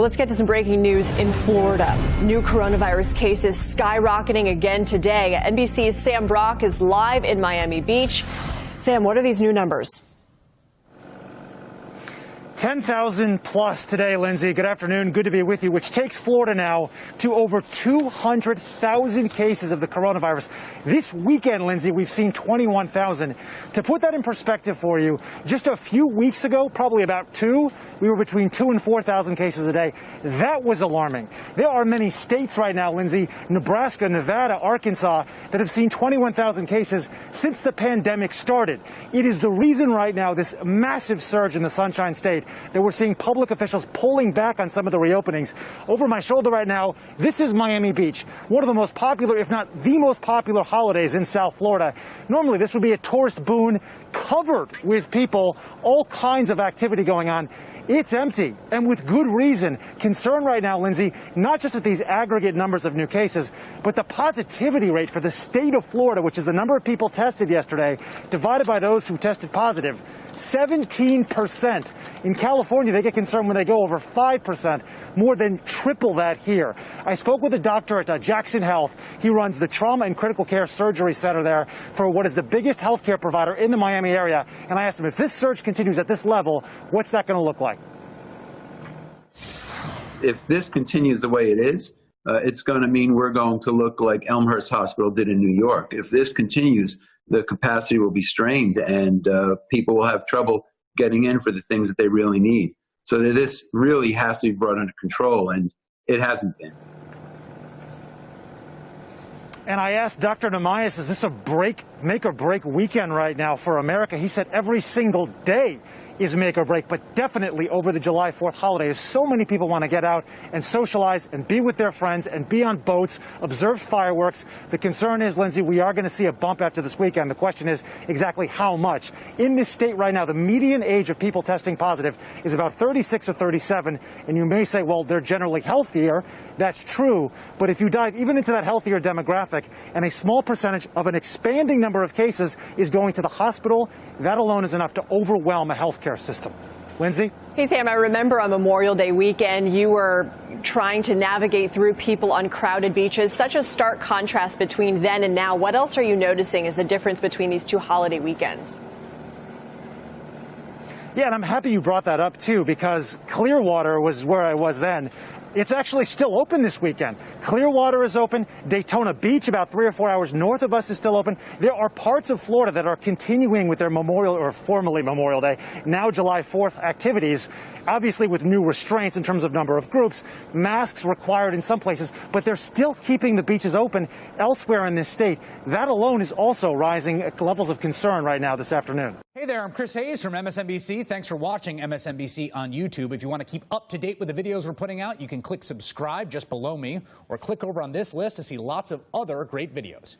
Well, let's get to some breaking news in Florida. New coronavirus cases skyrocketing again today. NBC's Sam Brock is live in Miami Beach. Sam, what are these new numbers? 10,000 plus today, Lindsay. Good afternoon. Good to be with you, which takes Florida now to over 200,000 cases of the coronavirus. This weekend, Lindsay, we've seen 21,000. To put that in perspective for you, just a few weeks ago, probably about two, we were between 2,000 and 4,000 cases a day. That was alarming. There are many states right now, Lindsay, Nebraska, Nevada, Arkansas, that have seen 21,000 cases since the pandemic started. It is the reason right now this massive surge in the Sunshine State that we're seeing public officials pulling back on some of the reopenings. Over my shoulder right now, this is Miami Beach, one of the most popular, if not the most popular holidays in South Florida. Normally, this would be a tourist boon covered with people, all kinds of activity going on. It's empty, and with good reason. Concern right now, Lindsay, not just at these aggregate numbers of new cases, but the positivity rate for the state of Florida, which is the number of people tested yesterday, divided by those who tested positive. 17%. In California, they get concerned when they go over 5%, more than triple that here. I spoke with a doctor at Jackson Health. He runs the Trauma and Critical Care Surgery Center there for what is the biggest healthcare provider in the Miami area. And I asked him, if this surge continues at this level, what's that going to look like? If this continues the way it is, it's going to mean we're going to look like Elmhurst Hospital did in New York. If this continues, the capacity will be strained and people will have trouble getting in for the things that they really need. So this really has to be brought under control, and it hasn't been. And I asked Dr. Namias, is this a make or break weekend right now for America? He said every single day is make or break, but definitely over the July 4th holiday. So many people want to get out and socialize and be with their friends and be on boats, observe fireworks. The concern is, Lindsay, we are going to see a bump after this weekend. The question is exactly how much. In this state right now, the median age of people testing positive is about 36 or 37. And you may say, well, they're generally healthier. That's true. But if you dive even into that healthier demographic, and a small percentage of an expanding number of cases is going to the hospital, that alone is enough to overwhelm a healthcare system. Lindsay? Hey, Sam, I remember on Memorial Day weekend, you were trying to navigate through people on crowded beaches. Such a stark contrast between then and now. What else are you noticing is the difference between these two holiday weekends? Yeah, and I'm happy you brought that up, too, because Clearwater was where I was then. It's actually still open this weekend. Clearwater is open. Daytona Beach, about 3 or 4 hours north of us, is still open. There are parts of Florida that are continuing with their Memorial, or formerly Memorial Day, now July 4th activities, obviously with new restraints in terms of number of groups, masks required in some places, but they're still keeping the beaches open elsewhere in this state. That alone is also rising levels of concern right now this afternoon. Hey there, I'm Chris Hayes from MSNBC. Thanks for watching MSNBC on YouTube. If you want to keep up to date with the videos we're putting out, you can click subscribe just below me or click over on this list to see lots of other great videos.